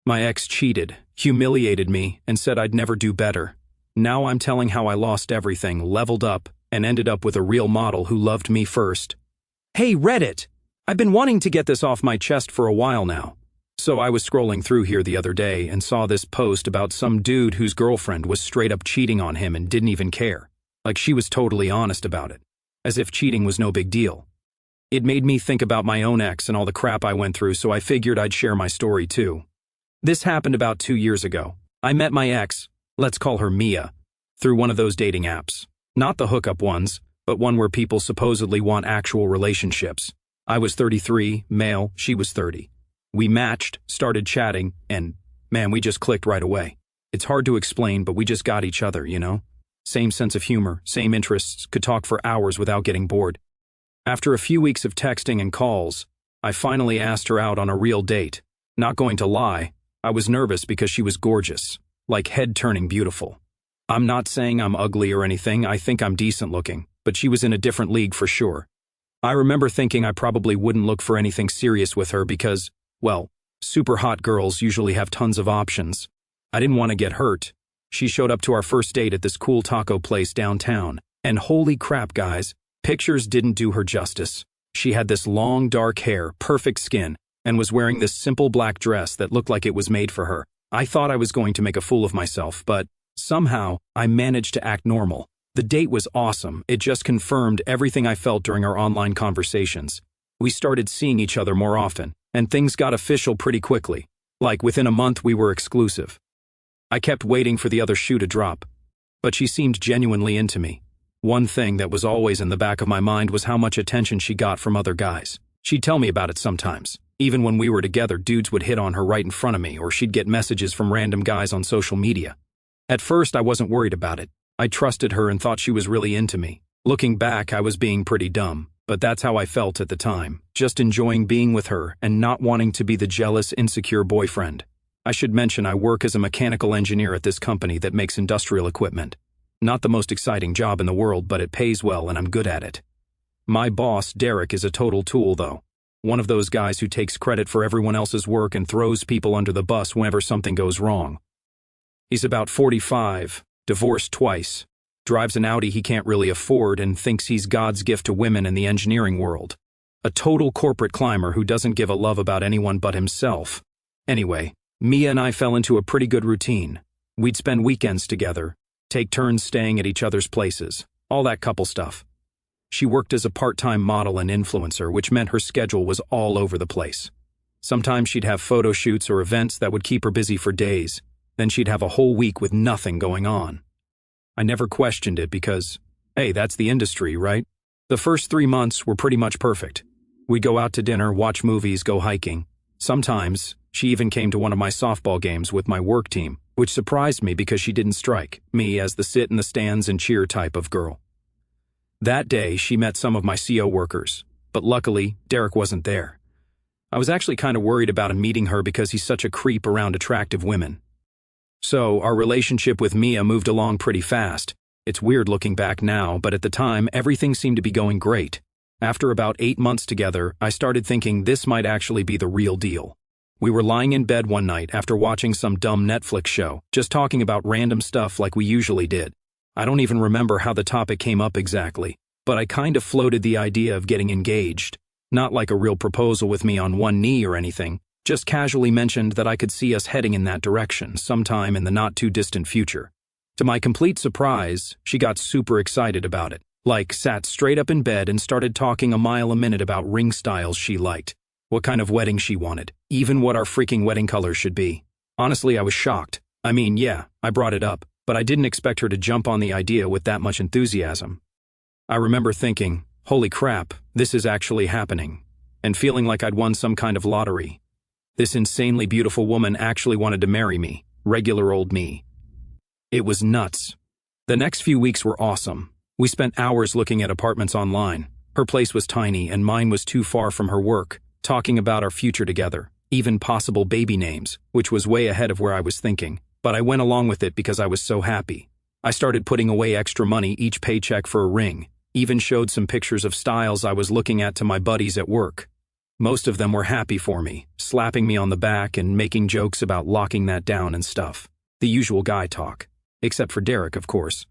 My ex cheated, humiliated me, and said I'd never do better. Now I'm telling how I lost everything, leveled up, and ended up with a real model who loved me first. Hey Reddit! I've been wanting to get this off my chest for a while now. So I was scrolling through here the other day and saw this post about some dude whose girlfriend was straight up cheating on him and didn't even care. Like she was totally honest about it. As if cheating was no big deal. It made me think about my own ex and all the crap I went through, so I figured I'd share my story too. This happened about 2 years ago. I met my ex, let's call her Mia, through one of those dating apps. Not the hookup ones, but one where people supposedly want actual relationships. I was 33, male, she was 30. We matched, started chatting, and man, we just clicked right away. It's hard to explain, but we just got each other, you know? Same sense of humor, same interests, could talk for hours without getting bored. After a few weeks of texting and calls, I finally asked her out on a real date. Not going to lie, I was nervous because she was gorgeous, like head-turning beautiful. I'm not saying I'm ugly or anything, I think I'm decent looking, but she was in a different league for sure. I remember thinking I probably wouldn't look for anything serious with her because, well, super hot girls usually have tons of options. I didn't want to get hurt. She showed up to our first date at this cool taco place downtown, and holy crap guys, pictures didn't do her justice. She had this long dark hair, perfect skin, and was wearing this simple black dress that looked like it was made for her. I thought I was going to make a fool of myself, but somehow I managed to act normal. The date was awesome. It just confirmed everything I felt during our online conversations. We started seeing each other more often, and things got official pretty quickly. Like within a month we were exclusive. I kept waiting for the other shoe to drop, but she seemed genuinely into me. One thing that was always in the back of my mind was how much attention she got from other guys. She'd tell me about it sometimes. Even when we were together, dudes would hit on her right in front of me, or she'd get messages from random guys on social media. At first, I wasn't worried about it. I trusted her and thought she was really into me. Looking back, I was being pretty dumb, but that's how I felt at the time, just enjoying being with her and not wanting to be the jealous, insecure boyfriend. I should mention I work as a mechanical engineer at this company that makes industrial equipment. Not the most exciting job in the world, but it pays well and I'm good at it. My boss, Derek, is a total tool though. One of those guys who takes credit for everyone else's work and throws people under the bus whenever something goes wrong. He's about 45, divorced twice, drives an Audi he can't really afford and thinks he's God's gift to women in the engineering world. A total corporate climber who doesn't give a love about anyone but himself. Anyway, Mia and I fell into a pretty good routine. We'd spend weekends together, take turns staying at each other's places, all that couple stuff. She worked as a part-time model and influencer, which meant her schedule was all over the place. Sometimes she'd have photo shoots or events that would keep her busy for days. Then she'd have a whole week with nothing going on. I never questioned it because, hey, that's the industry, right? The first 3 months were pretty much perfect. We'd go out to dinner, watch movies, go hiking. Sometimes, she even came to one of my softball games with my work team, which surprised me because she didn't strike me as the sit in the stands and cheer type of girl. That day, she met some of my CO workers, but luckily, Derek wasn't there. I was actually kind of worried about him meeting her because he's such a creep around attractive women. So, our relationship with Mia moved along pretty fast. It's weird looking back now, but at the time, everything seemed to be going great. After about 8 months together, I started thinking this might actually be the real deal. We were lying in bed one night after watching some dumb Netflix show, just talking about random stuff like we usually did. I don't even remember how the topic came up exactly, but I kind of floated the idea of getting engaged. Not like a real proposal with me on one knee or anything, just casually mentioned that I could see us heading in that direction sometime in the not-too-distant future. To my complete surprise, she got super excited about it, like sat straight up in bed and started talking a mile a minute about ring styles she liked, what kind of wedding she wanted, even what our freaking wedding colors should be. Honestly, I was shocked. I mean, yeah, I brought it up, but I didn't expect her to jump on the idea with that much enthusiasm. I remember thinking, holy crap, this is actually happening, and feeling like I'd won some kind of lottery. This insanely beautiful woman actually wanted to marry me, regular old me. It was nuts. The next few weeks were awesome. We spent hours looking at apartments online. Her place was tiny and mine was too far from her work, talking about our future together, even possible baby names, which was way ahead of where I was thinking. But I went along with it because I was so happy. I started putting away extra money each paycheck for a ring, even showed some pictures of styles I was looking at to my buddies at work. Most of them were happy for me, slapping me on the back and making jokes about locking that down and stuff. The usual guy talk. Except for Derek, of course.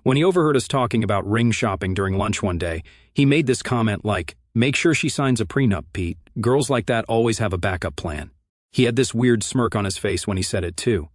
When he overheard us talking about ring shopping during lunch one day, he made this comment like, "Make sure she signs a prenup, Pete. Girls like that always have a backup plan." He had this weird smirk on his face when he said it too.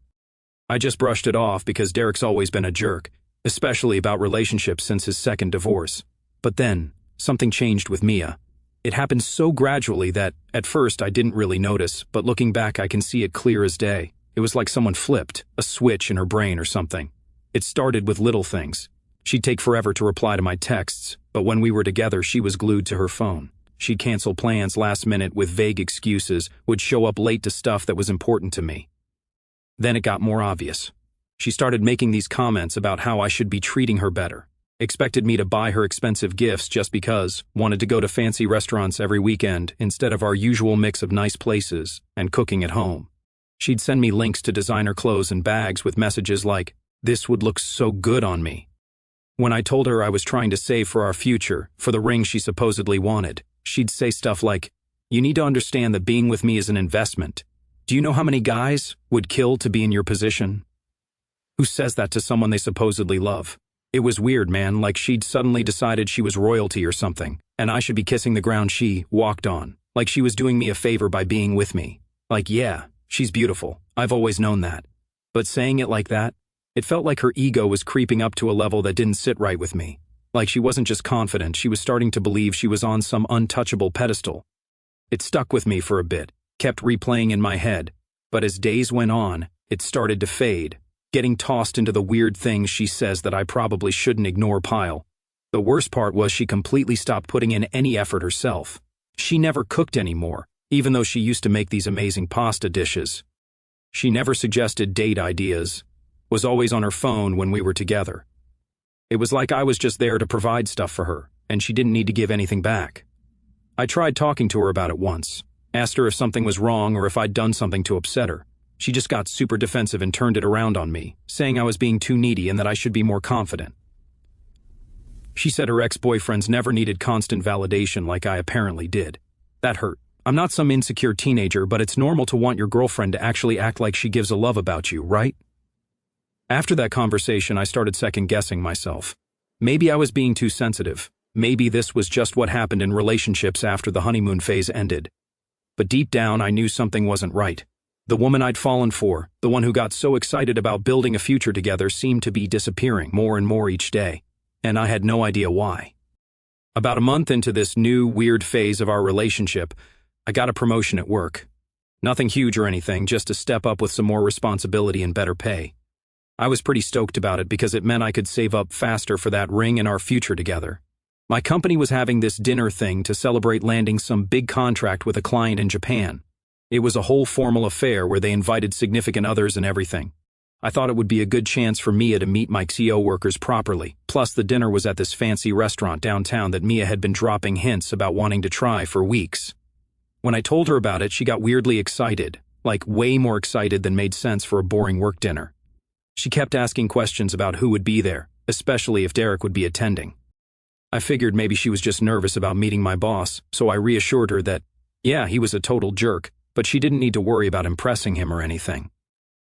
I just brushed it off because Derek's always been a jerk, especially about relationships since his second divorce. But then, something changed with Mia. It happened so gradually that, at first, I didn't really notice, but looking back I can see it clear as day. It was like someone flipped a switch in her brain or something. It started with little things. She'd take forever to reply to my texts, but when we were together she was glued to her phone. She'd cancel plans last minute with vague excuses, would show up late to stuff that was important to me. Then it got more obvious. She started making these comments about how I should be treating her better. Expected me to buy her expensive gifts just because, wanted to go to fancy restaurants every weekend instead of our usual mix of nice places and cooking at home. She'd send me links to designer clothes and bags with messages like, "This would look so good on me." When I told her I was trying to save for our future, for the ring she supposedly wanted, she'd say stuff like, "You need to understand that being with me is an investment. Do you know how many guys would kill to be in your position?" Who says that to someone they supposedly love? It was weird, man, like she'd suddenly decided she was royalty or something, and I should be kissing the ground she walked on, like she was doing me a favor by being with me. Like, yeah, she's beautiful, I've always known that. But saying it like that, it felt like her ego was creeping up to a level that didn't sit right with me. Like she wasn't just confident, she was starting to believe she was on some untouchable pedestal. It stuck with me for a bit, kept replaying in my head, but as days went on, it started to fade, getting tossed into the weird things she says that I probably shouldn't ignore pile. The worst part was she completely stopped putting in any effort herself. She never cooked anymore, even though she used to make these amazing pasta dishes. She never suggested date ideas, was always on her phone when we were together. It was like I was just there to provide stuff for her, and she didn't need to give anything back. I tried talking to her about it once, asked her if something was wrong or if I'd done something to upset her. She just got super defensive and turned it around on me, saying I was being too needy and that I should be more confident. She said her ex-boyfriends never needed constant validation like I apparently did. That hurt. I'm not some insecure teenager, but it's normal to want your girlfriend to actually act like she gives a love about you, right? After that conversation, I started second-guessing myself. Maybe I was being too sensitive. Maybe this was just what happened in relationships after the honeymoon phase ended. But deep down, I knew something wasn't right. The woman I'd fallen for, the one who got so excited about building a future together, seemed to be disappearing more and more each day, and I had no idea why. About a month into this new, weird phase of our relationship, I got a promotion at work. Nothing huge or anything, just a step up with some more responsibility and better pay. I was pretty stoked about it because it meant I could save up faster for that ring and our future together. My company was having this dinner thing to celebrate landing some big contract with a client in Japan. It was a whole formal affair where they invited significant others and everything. I thought it would be a good chance for Mia to meet my co-workers properly, plus the dinner was at this fancy restaurant downtown that Mia had been dropping hints about wanting to try for weeks. When I told her about it, she got weirdly excited, like way more excited than made sense for a boring work dinner. She kept asking questions about who would be there, especially if Derek would be attending. I figured maybe she was just nervous about meeting my boss, so I reassured her that, yeah, he was a total jerk, but she didn't need to worry about impressing him or anything.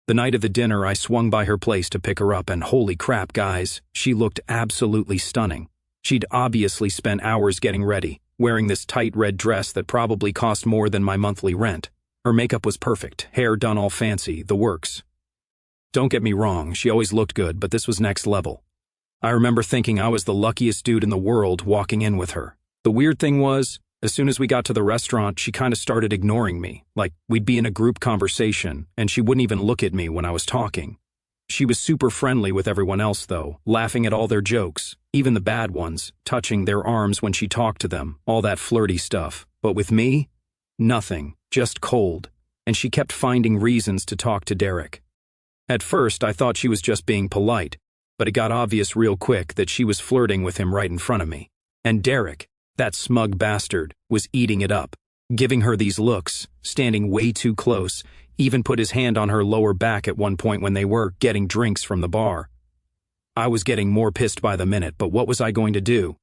The night of the dinner, I swung by her place to pick her up, and holy crap, guys, she looked absolutely stunning. She'd obviously spent hours getting ready, wearing this tight red dress that probably cost more than my monthly rent. Her makeup was perfect, hair done all fancy, the works. Don't get me wrong, she always looked good, but this was next level. I remember thinking I was the luckiest dude in the world walking in with her. The weird thing was, as soon as we got to the restaurant, she kind of started ignoring me, like we'd be in a group conversation, and she wouldn't even look at me when I was talking. She was super friendly with everyone else, though, laughing at all their jokes, even the bad ones, touching their arms when she talked to them, all that flirty stuff. But with me, nothing, just cold, and she kept finding reasons to talk to Derek. At first, I thought she was just being polite, but it got obvious real quick that she was flirting with him right in front of me. And Derek, that smug bastard, was eating it up, giving her these looks, standing way too close, even put his hand on her lower back at one point when they were getting drinks from the bar. I was getting more pissed by the minute, but what was I going to do?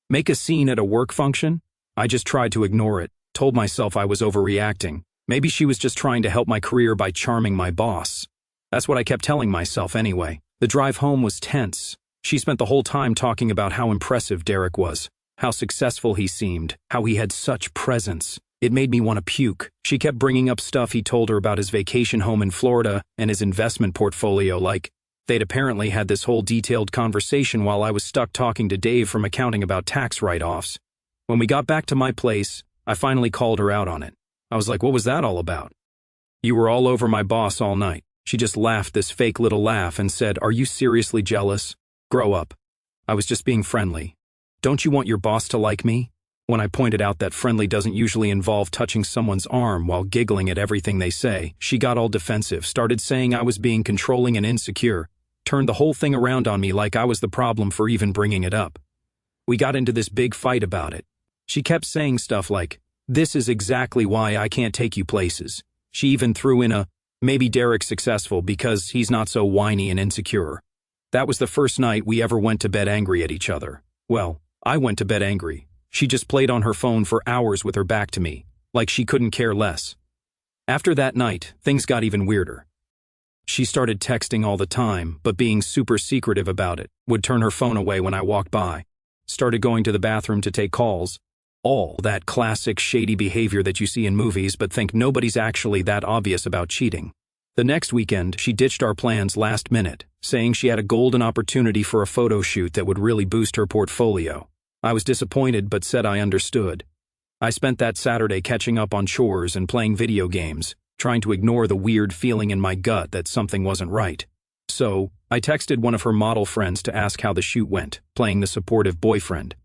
Make a scene at a work function? I just tried to ignore it, Told myself I was overreacting. Maybe she was just trying to help my career by charming my boss. That's what I kept telling myself anyway. The drive home was tense. She spent the whole time talking about how impressive Derek was, how successful he seemed, how he had such presence. It made me want to puke. She kept bringing up stuff he told her about his vacation home in Florida and his investment portfolio, like they'd apparently had this whole detailed conversation while I was stuck talking to Dave from accounting about tax write-offs. When we got back to my place, I finally called her out on it. I was like, what was that all about? You were all over my boss all night. She just laughed this fake little laugh and said, are you seriously jealous? Grow up. I was just being friendly. Don't you want your boss to like me? When I pointed out that friendly doesn't usually involve touching someone's arm while giggling at everything they say, she got all defensive, started saying I was being controlling and insecure, turned the whole thing around on me like I was the problem for even bringing it up. We got into this big fight about it. She kept saying stuff like, this is exactly why I can't take you places. She even threw in a, maybe Derek's successful because he's not so whiny and insecure. That was the first night we ever went to bed angry at each other. Well, I went to bed angry. She just played on her phone for hours with her back to me, like she couldn't care less. After that night, things got even weirder. She started texting all the time, but being super secretive about it, would turn her phone away when I walked by, started going to the bathroom to take calls, all that classic shady behavior that you see in movies but think nobody's actually that obvious about cheating. The next weekend, she ditched our plans last minute, saying she had a golden opportunity for a photo shoot that would really boost her portfolio. I was disappointed but said I understood. I spent that Saturday catching up on chores and playing video games, trying to ignore the weird feeling in my gut that something wasn't right. So, I texted one of her model friends to ask how the shoot went, playing the supportive boyfriend.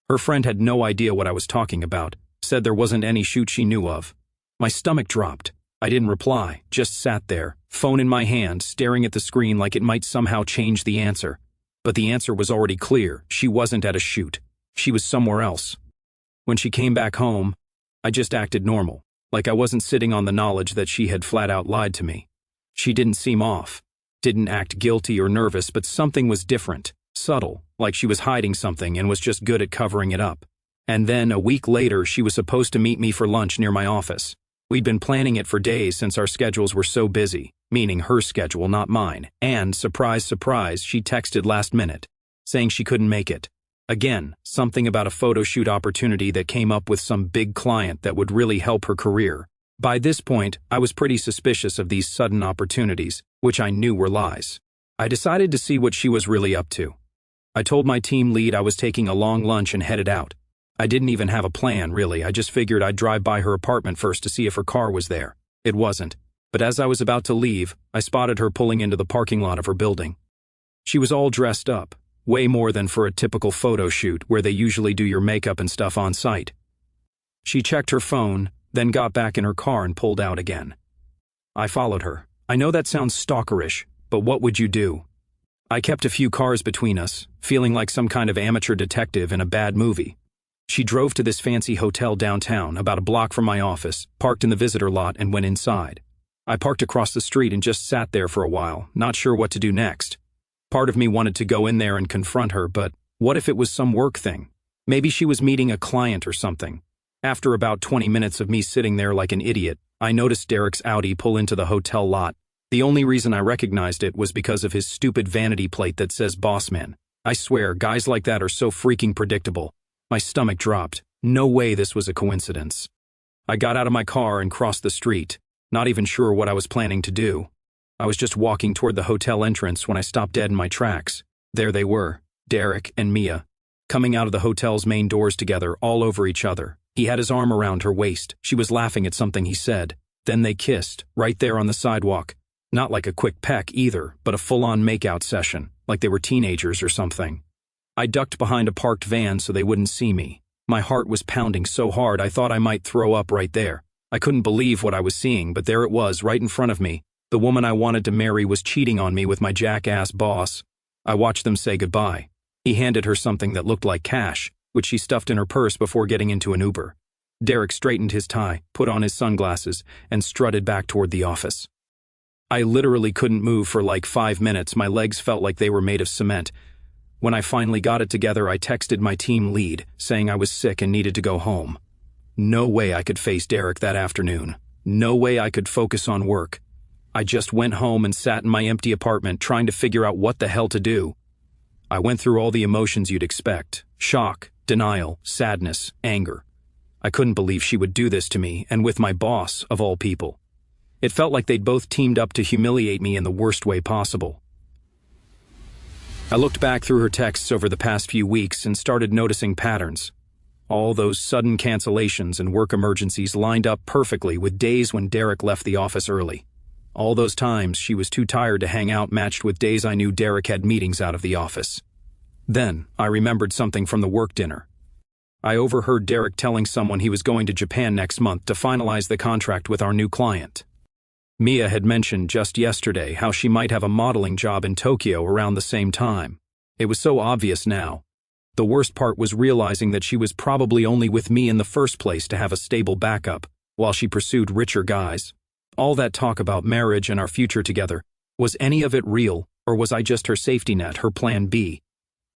Her friend had no idea what I was talking about, said there wasn't any shoot she knew of. My stomach dropped. I didn't reply, just sat there, phone in my hand, staring at the screen like it might somehow change the answer. But the answer was already clear. She wasn't at a shoot. She was somewhere else. When she came back home, I just acted normal, like I wasn't sitting on the knowledge that she had flat out lied to me. She didn't seem off, didn't act guilty or nervous, but something was different, subtle, like she was hiding something and was just good at covering it up. And then, a week later, she was supposed to meet me for lunch near my office. We'd been planning it for days since our schedules were so busy, meaning her schedule, not mine, and, surprise, surprise, she texted last minute, saying she couldn't make it. Again, something about a photo shoot opportunity that came up with some big client that would really help her career. By this point, I was pretty suspicious of these sudden opportunities, which I knew were lies. I decided to see what she was really up to. I told my team lead I was taking a long lunch and headed out. I didn't even have a plan, really. I just figured I'd drive by her apartment first to see if her car was there. It wasn't. But as I was about to leave, I spotted her pulling into the parking lot of her building. She was all dressed up. Way more than for a typical photo shoot where they usually do your makeup and stuff on site. She checked her phone, then got back in her car and pulled out again. I followed her. I know that sounds stalkerish, but what would you do? I kept a few cars between us, feeling like some kind of amateur detective in a bad movie. She drove to this fancy hotel downtown, about a block from my office, parked in the visitor lot and went inside. I parked across the street and just sat there for a while, not sure what to do next. Part of me wanted to go in there and confront her, but what if it was some work thing? Maybe she was meeting a client or something. After about 20 minutes of me sitting there like an idiot, I noticed Derek's Audi pull into the hotel lot. The only reason I recognized it was because of his stupid vanity plate that says Bossman. I swear, guys like that are so freaking predictable. My stomach dropped. No way this was a coincidence. I got out of my car and crossed the street, not even sure what I was planning to do. I was just walking toward the hotel entrance when I stopped dead in my tracks. There they were, Derek and Mia, coming out of the hotel's main doors together, all over each other. He had his arm around her waist. She was laughing at something he said. Then they kissed, right there on the sidewalk. Not like a quick peck either, but a full-on makeout session, like they were teenagers or something. I ducked behind a parked van so they wouldn't see me. My heart was pounding so hard I thought I might throw up right there. I couldn't believe what I was seeing, but there it was, right in front of me. The woman I wanted to marry was cheating on me with my jackass boss. I watched them say goodbye. He handed her something that looked like cash, which she stuffed in her purse before getting into an Uber. Derek straightened his tie, put on his sunglasses, and strutted back toward the office. I literally couldn't move for like 5 minutes. My legs felt like they were made of cement. When I finally got it together, I texted my team lead, saying I was sick and needed to go home. No way I could face Derek that afternoon. No way I could focus on work. I just went home and sat in my empty apartment trying to figure out what the hell to do. I went through all the emotions you'd expect: shock, denial, sadness, anger. I couldn't believe she would do this to me, and with my boss, of all people. It felt like they'd both teamed up to humiliate me in the worst way possible. I looked back through her texts over the past few weeks and started noticing patterns. All those sudden cancellations and work emergencies lined up perfectly with days when Derek left the office early. All those times she was too tired to hang out matched with days I knew Derek had meetings out of the office. Then, I remembered something from the work dinner. I overheard Derek telling someone he was going to Japan next month to finalize the contract with our new client. Mia had mentioned just yesterday how she might have a modeling job in Tokyo around the same time. It was so obvious now. The worst part was realizing that she was probably only with me in the first place to have a stable backup, while she pursued richer guys. All that talk about marriage and our future together, was any of it real, or was I just her safety net, her plan B?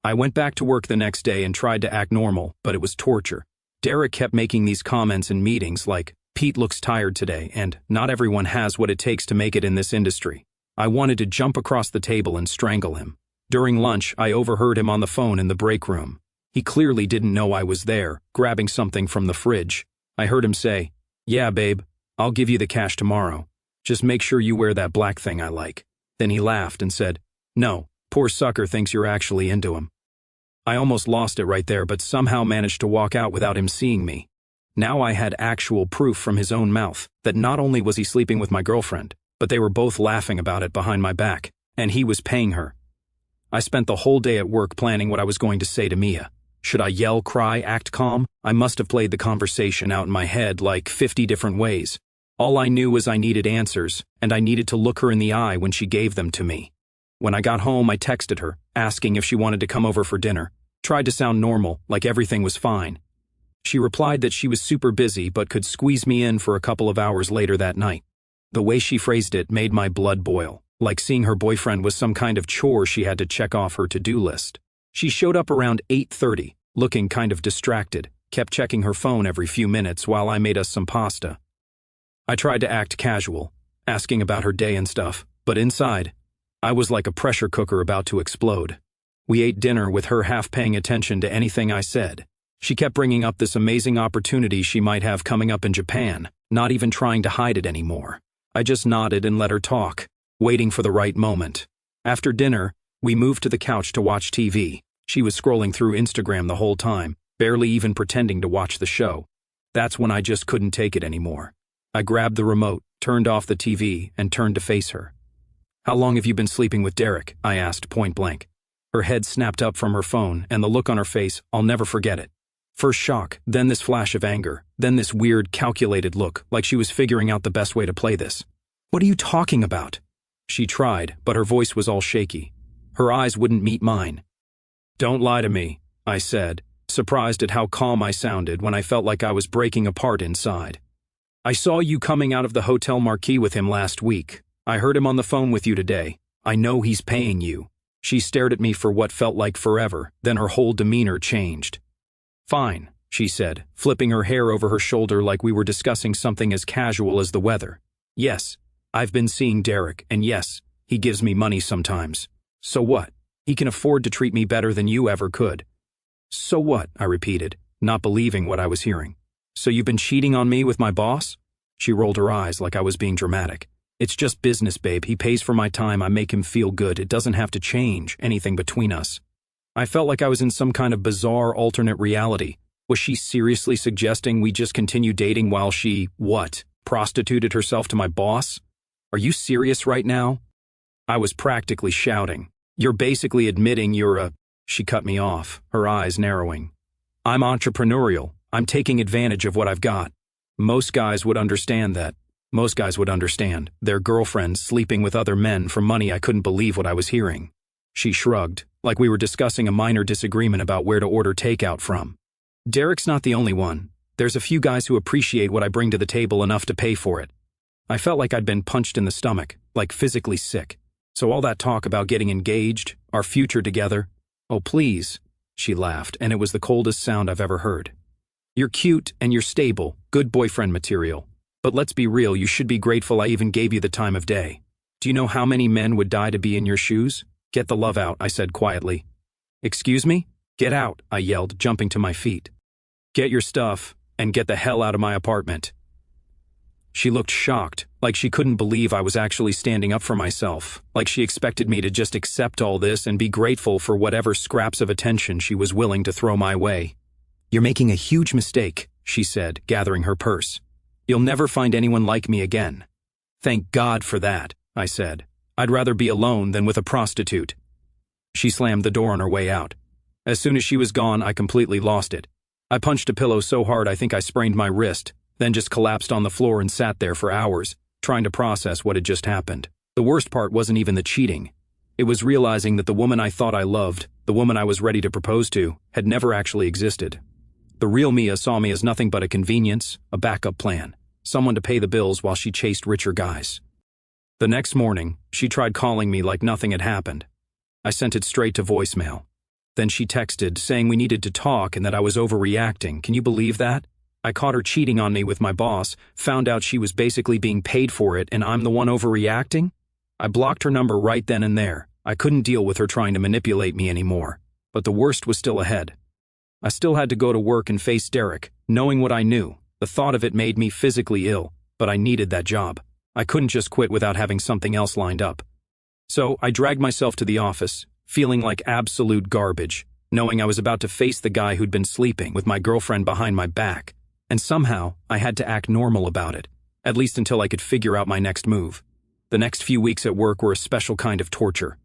I went back to work the next day and tried to act normal, but it was torture. Derek kept making these comments in meetings like, "Pete looks tired today," and "Not everyone has what it takes to make it in this industry." I wanted to jump across the table and strangle him. During lunch, I overheard him on the phone in the break room. He clearly didn't know I was there, grabbing something from the fridge. I heard him say, "Yeah, babe, I'll give you the cash tomorrow. Just make sure you wear that black thing I like." Then he laughed and said, "No, poor sucker thinks you're actually into him." I almost lost it right there, but somehow managed to walk out without him seeing me. Now I had actual proof from his own mouth that not only was he sleeping with my girlfriend, but they were both laughing about it behind my back, and he was paying her. I spent the whole day at work planning what I was going to say to Mia. Should I yell, cry, act calm? I must have played the conversation out in my head like 50 different ways. All I knew was I needed answers, and I needed to look her in the eye when she gave them to me. When I got home, I texted her, asking if she wanted to come over for dinner. Tried to sound normal, like everything was fine. She replied that she was super busy but could squeeze me in for a couple of hours later that night. The way she phrased it made my blood boil, like seeing her boyfriend was some kind of chore she had to check off her to-do list. She showed up around 8:30, looking kind of distracted, kept checking her phone every few minutes while I made us some pasta. I tried to act casual, asking about her day and stuff, but inside, I was like a pressure cooker about to explode. We ate dinner with her half paying attention to anything I said. She kept bringing up this amazing opportunity she might have coming up in Japan, not even trying to hide it anymore. I just nodded and let her talk, waiting for the right moment. After dinner, we moved to the couch to watch TV. She was scrolling through Instagram the whole time, barely even pretending to watch the show. That's when I just couldn't take it anymore. I grabbed the remote, turned off the TV, and turned to face her. "How long have you been sleeping with Derek?" I asked point blank. Her head snapped up from her phone, and the look on her face, I'll never forget it. First shock, then this flash of anger, then this weird, calculated look, like she was figuring out the best way to play this. "What are you talking about?" She tried, but her voice was all shaky. Her eyes wouldn't meet mine. "Don't lie to me," I said, surprised at how calm I sounded when I felt like I was breaking apart inside. "I saw you coming out of the hotel marquee with him last week. I heard him on the phone with you today. I know he's paying you." She stared at me for what felt like forever, then her whole demeanor changed. "Fine," she said, flipping her hair over her shoulder like we were discussing something as casual as the weather. "Yes, I've been seeing Derek, and yes, he gives me money sometimes. So what? He can afford to treat me better than you ever could." "So what?" I repeated, not believing what I was hearing. "So you've been cheating on me with my boss?" She rolled her eyes like I was being dramatic. "It's just business, babe. He pays for my time. I make him feel good. It doesn't have to change anything between us." I felt like I was in some kind of bizarre alternate reality. Was she seriously suggesting we just continue dating while she, what, prostituted herself to my boss? Are you serious right now? I was practically shouting. "You're basically admitting you're a—" She cut me off, her eyes narrowing. "I'm entrepreneurial. I'm taking advantage of what I've got. Most guys would understand that. Most guys would understand. Their girlfriends sleeping with other men for money." I couldn't believe what I was hearing. She shrugged, like we were discussing a minor disagreement about where to order takeout from. "Derek's not the only one. There's a few guys who appreciate what I bring to the table enough to pay for it." I felt like I'd been punched in the stomach, like physically sick. "So all that talk about getting engaged, our future together—" "Oh, please," she laughed, and it was the coldest sound I've ever heard. You're cute and you're stable, good boyfriend material. But let's be real, you should be grateful I even gave you the time of day. Do you know how many men would die to be in your shoes? Get the love out, I said quietly. Excuse me? Get out, I yelled, jumping to my feet. Get your stuff, and get the hell out of my apartment. She looked shocked, like she couldn't believe I was actually standing up for myself, like she expected me to just accept all this and be grateful for whatever scraps of attention she was willing to throw my way. You're making a huge mistake, she said, gathering her purse. You'll never find anyone like me again. Thank God for that, I said. I'd rather be alone than with a prostitute. She slammed the door on her way out. As soon as she was gone, I completely lost it. I punched a pillow so hard I think I sprained my wrist, then just collapsed on the floor and sat there for hours, trying to process what had just happened. The worst part wasn't even the cheating. It was realizing that the woman I thought I loved, the woman I was ready to propose to, had never actually existed. The real Mia saw me as nothing but a convenience, a backup plan, someone to pay the bills while she chased richer guys. The next morning, she tried calling me like nothing had happened. I sent it straight to voicemail. Then she texted, saying we needed to talk and that I was overreacting. Can you believe that? I caught her cheating on me with my boss, found out she was basically being paid for it, and I'm the one overreacting? I blocked her number right then and there. I couldn't deal with her trying to manipulate me anymore. But the worst was still ahead. I still had to go to work and face Derek, knowing what I knew. The thought of it made me physically ill, but I needed that job. I couldn't just quit without having something else lined up. So I dragged myself to the office, feeling like absolute garbage, knowing I was about to face the guy who'd been sleeping with my girlfriend behind my back. And somehow, I had to act normal about it, at least until I could figure out my next move. The next few weeks at work were a special kind of torture.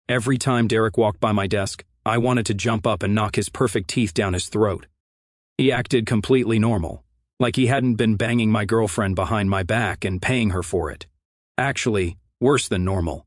Every time Derek walked by my desk, I wanted to jump up and knock his perfect teeth down his throat. He acted completely normal, like he hadn't been banging my girlfriend behind my back and paying her for it. Actually, worse than normal.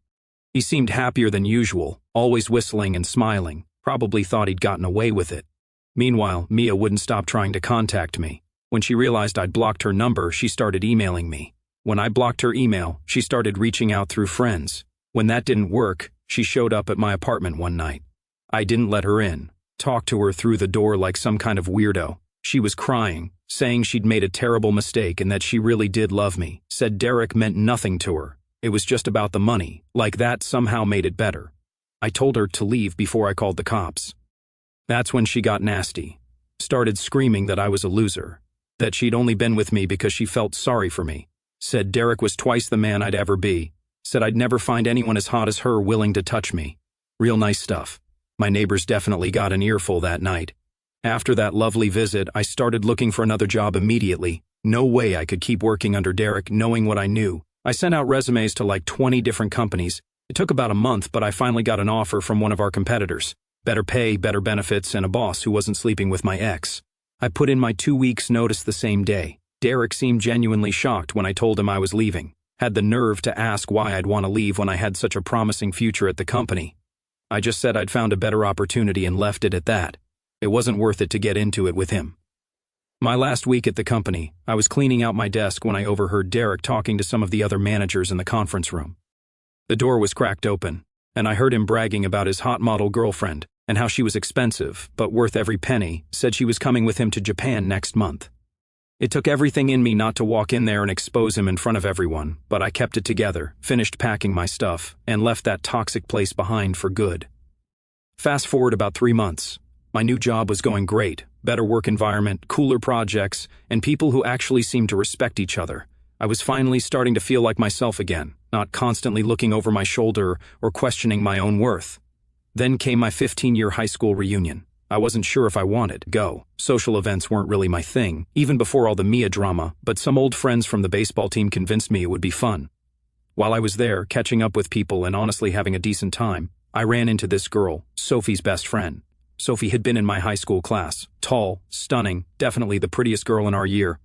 He seemed happier than usual, always whistling and smiling, probably thought he'd gotten away with it. Meanwhile, Mia wouldn't stop trying to contact me. When she realized I'd blocked her number, she started emailing me. When I blocked her email, she started reaching out through friends. When that didn't work, she showed up at my apartment one night. I didn't let her in, talked to her through the door like some kind of weirdo. She was crying, saying she'd made a terrible mistake and that she really did love me, said Derek meant nothing to her. It was just about the money, like that somehow made it better. I told her to leave before I called the cops. That's when she got nasty. Started screaming that I was a loser, that she'd only been with me because she felt sorry for me. Said Derek was twice the man I'd ever be. Said I'd never find anyone as hot as her willing to touch me. Real nice stuff. My neighbors definitely got an earful that night. After that lovely visit, I started looking for another job immediately. No way I could keep working under Derek knowing what I knew. I sent out resumes to like 20 different companies. It took about a month, but I finally got an offer from one of our competitors. Better pay, better benefits, and a boss who wasn't sleeping with my ex. I put in my 2 weeks' notice the same day. Derek seemed genuinely shocked when I told him I was leaving. Had the nerve to ask why I'd want to leave when I had such a promising future at the company. I just said I'd found a better opportunity and left it at that. It wasn't worth it to get into it with him. My last week at the company, I was cleaning out my desk when I overheard Derek talking to some of the other managers in the conference room. The door was cracked open, and I heard him bragging about his hot model girlfriend and how she was expensive, but worth every penny, said she was coming with him to Japan next month. It took everything in me not to walk in there and expose him in front of everyone, but I kept it together, finished packing my stuff, and left that toxic place behind for good. Fast forward about 3 months. My new job was going great, better work environment, cooler projects, and people who actually seemed to respect each other. I was finally starting to feel like myself again, not constantly looking over my shoulder or questioning my own worth. Then came my 15-year high school reunion. I wasn't sure if I wanted to go. Social events weren't really my thing, even before all the Mia drama, but some old friends from the baseball team convinced me it would be fun. While I was there, catching up with people and honestly having a decent time, I ran into this girl, Sophie's best friend. Sophie had been in my high school class. Tall, stunning, definitely the prettiest girl in our year.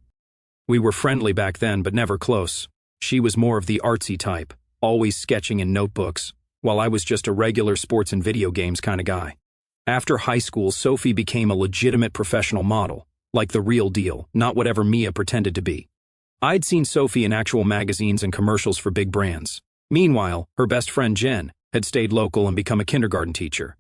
We were friendly back then, but never close. She was more of the artsy type, always sketching in notebooks, while I was just a regular sports and video games kind of guy. After high school, Sophie became a legitimate professional model, like the real deal, not whatever Mia pretended to be. I'd seen Sophie in actual magazines and commercials for big brands. Meanwhile, her best friend Jen had stayed local and become a kindergarten teacher.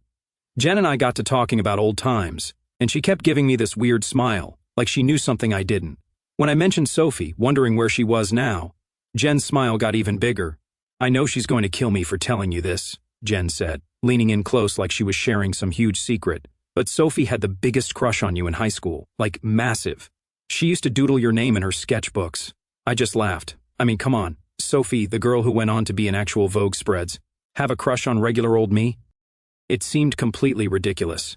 Jen and I got to talking about old times, and she kept giving me this weird smile, like she knew something I didn't. When I mentioned Sophie, wondering where she was now, Jen's smile got even bigger. "I know she's going to kill me for telling you this," Jen said, leaning in close like she was sharing some huge secret. "But Sophie had the biggest crush on you in high school, like massive. She used to doodle your name in her sketchbooks." I just laughed. I mean, come on. Sophie, the girl who went on to be in actual Vogue spreads, have a crush on regular old me? It seemed completely ridiculous.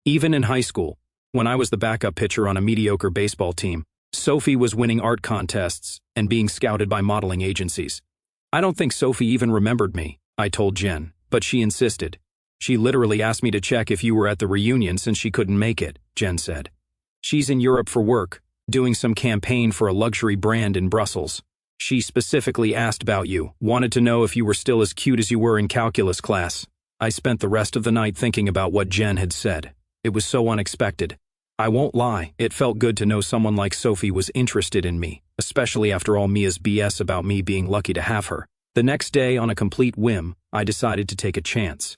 Even in high school, when I was the backup pitcher on a mediocre baseball team, Sophie was winning art contests and being scouted by modeling agencies. "I don't think Sophie even remembered me," I told Jen, but she insisted. "She literally asked me to check if you were at the reunion since she couldn't make it," Jen said. "She's in Europe for work, doing some campaign for a luxury brand in Brussels. She specifically asked about you, wanted to know if you were still as cute as you were in calculus class." I spent the rest of the night thinking about what Jen had said. It was so unexpected. I won't lie, it felt good to know someone like Sophie was interested in me, especially after all Mia's BS about me being lucky to have her. The next day, on a complete whim, I decided to take a chance.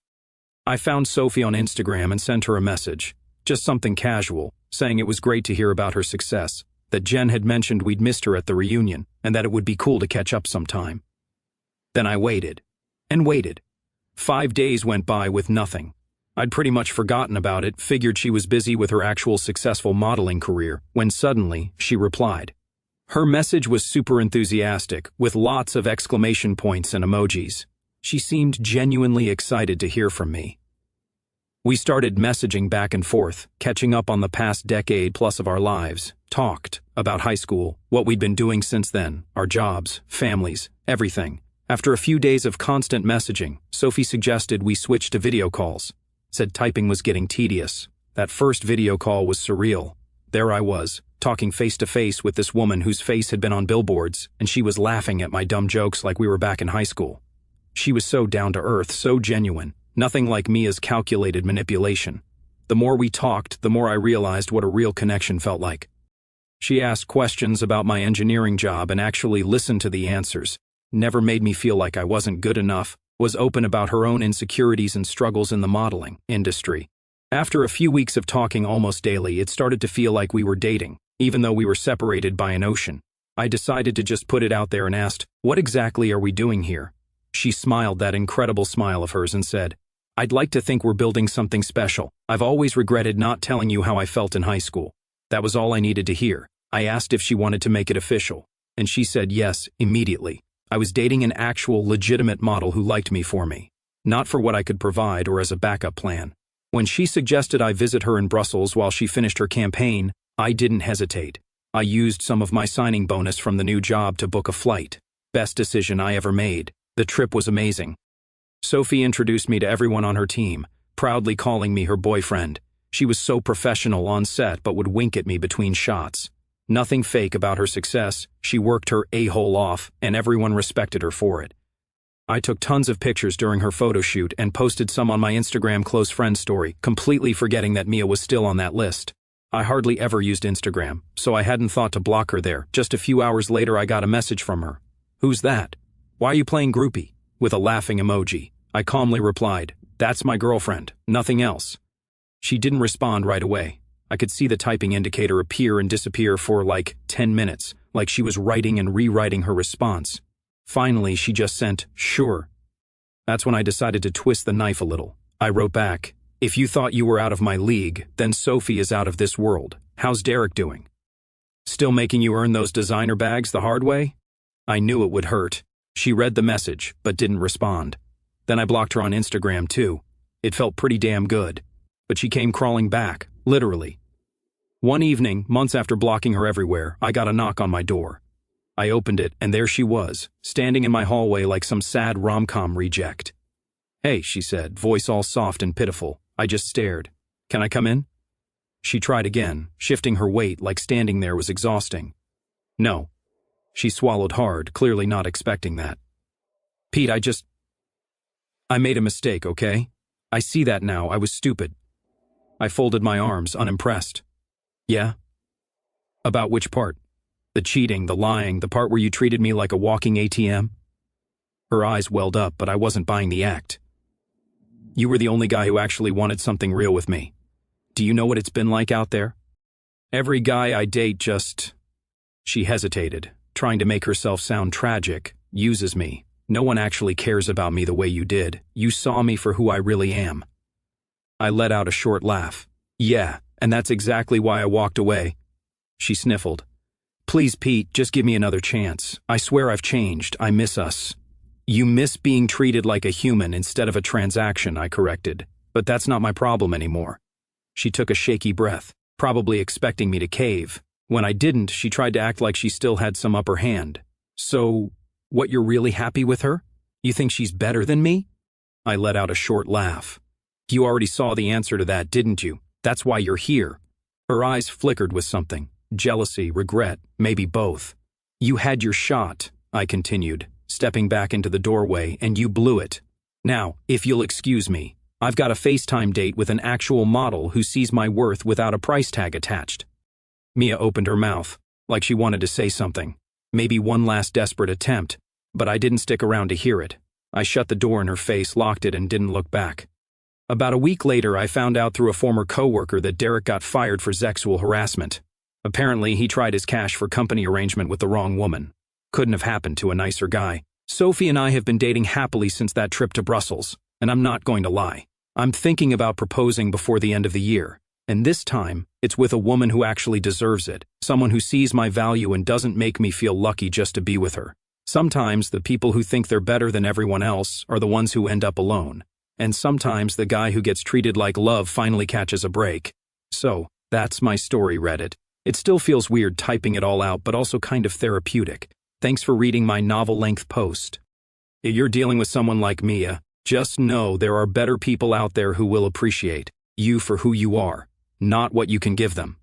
I found Sophie on Instagram and sent her a message, just something casual, saying it was great to hear about her success, that Jen had mentioned we'd missed her at the reunion, and that it would be cool to catch up sometime. Then I waited, and waited. 5 days went by with nothing. I'd pretty much forgotten about it, figured she was busy with her actual successful modeling career, when suddenly she replied. Her message was super enthusiastic, with lots of exclamation points and emojis. She seemed genuinely excited to hear from me. We started messaging back and forth, catching up on the past decade plus of our lives, talked about high school, what we'd been doing since then, our jobs, families, everything. After a few days of constant messaging, Sophie suggested we switch to video calls. Said typing was getting tedious. That first video call was surreal. There I was, talking face to face with this woman whose face had been on billboards, and she was laughing at my dumb jokes like we were back in high school. She was so down to earth, so genuine, nothing like Mia's calculated manipulation. The more we talked, the more I realized what a real connection felt like. She asked questions about my engineering job and actually listened to the answers, never made me feel like I wasn't good enough, was open about her own insecurities and struggles in the modeling industry. After a few weeks of talking almost daily, it started to feel like we were dating, even though we were separated by an ocean. I decided to just put it out there and asked, "What exactly are we doing here?" She smiled that incredible smile of hers and said, "I'd like to think we're building something special. I've always regretted not telling you how I felt in high school." That was all I needed to hear. I asked if she wanted to make it official, and she said yes, immediately. I was dating an actual legitimate model who liked me for me, not for what I could provide or as a backup plan. When she suggested I visit her in Brussels while she finished her campaign, I didn't hesitate. I used some of my signing bonus from the new job to book a flight. Best decision I ever made. The trip was amazing. Sophie introduced me to everyone on her team, proudly calling me her boyfriend. She was so professional on set but would wink at me between shots. Nothing fake about her success. She worked her a-hole off, and everyone respected her for it. I took tons of pictures during her photo shoot and posted some on my Instagram close friend story, completely forgetting that Mia was still on that list. I hardly ever used Instagram, so I hadn't thought to block her there. Just a few hours later I got a message from her. "Who's that? Why are you playing groupie?" With a laughing emoji. I calmly replied, "That's my girlfriend, nothing else." She didn't respond right away. I could see the typing indicator appear and disappear for like 10 minutes, like she was writing and rewriting her response. Finally, she just sent, "Sure." That's when I decided to twist the knife a little. I wrote back, "If you thought you were out of my league, then Sophie is out of this world. How's Derek doing? Still making you earn those designer bags the hard way?" I knew it would hurt. She read the message, but didn't respond. Then I blocked her on Instagram too. It felt pretty damn good. But she came crawling back, literally. One evening, months after blocking her everywhere, I got a knock on my door. I opened it, and there she was, standing in my hallway like some sad rom-com reject. "Hey," she said, voice all soft and pitiful. I just stared. "Can I come in?" She tried again, shifting her weight like standing there was exhausting. "No." She swallowed hard, clearly not expecting that. "Pete, I made a mistake, okay? I see that now, I was stupid." I folded my arms, unimpressed. "Yeah? About which part? The cheating, the lying, the part where you treated me like a walking ATM?" Her eyes welled up, but I wasn't buying the act. "You were the only guy who actually wanted something real with me. Do you know what it's been like out there?" Every guy I date just... She hesitated, trying to make herself sound tragic, uses me. No one actually cares about me the way you did. You saw me for who I really am. I let out a short laugh. Yeah, and that's exactly why I walked away. She sniffled. Please, Pete, just give me another chance. I swear I've changed. I miss us. You miss being treated like a human instead of a transaction, I corrected. But that's not my problem anymore. She took a shaky breath, probably expecting me to cave. When I didn't, she tried to act like she still had some upper hand. So, what, you're really happy with her? You think she's better than me? I let out a short laugh. You already saw the answer to that, didn't you? That's why you're here. Her eyes flickered with something. Jealousy, regret, maybe both. You had your shot, I continued, stepping back into the doorway, and you blew it. Now, if you'll excuse me, I've got a FaceTime date with an actual model who sees my worth without a price tag attached. Mia opened her mouth, like she wanted to say something. Maybe one last desperate attempt, but I didn't stick around to hear it. I shut the door in her face, locked it, and didn't look back. About a week later, I found out through a former coworker that Derek got fired for sexual harassment. Apparently, he tried his cash for company arrangement with the wrong woman. Couldn't have happened to a nicer guy. Sophie and I have been dating happily since that trip to Brussels, and I'm not going to lie. I'm thinking about proposing before the end of the year, and this time, it's with a woman who actually deserves it, someone who sees my value and doesn't make me feel lucky just to be with her. Sometimes the people who think they're better than everyone else are the ones who end up alone, and sometimes the guy who gets treated like love finally catches a break. So, that's my story, Reddit. It still feels weird typing it all out, but also kind of therapeutic. Thanks for reading my novel-length post. If you're dealing with someone like Mia, just know there are better people out there who will appreciate you for who you are, not what you can give them.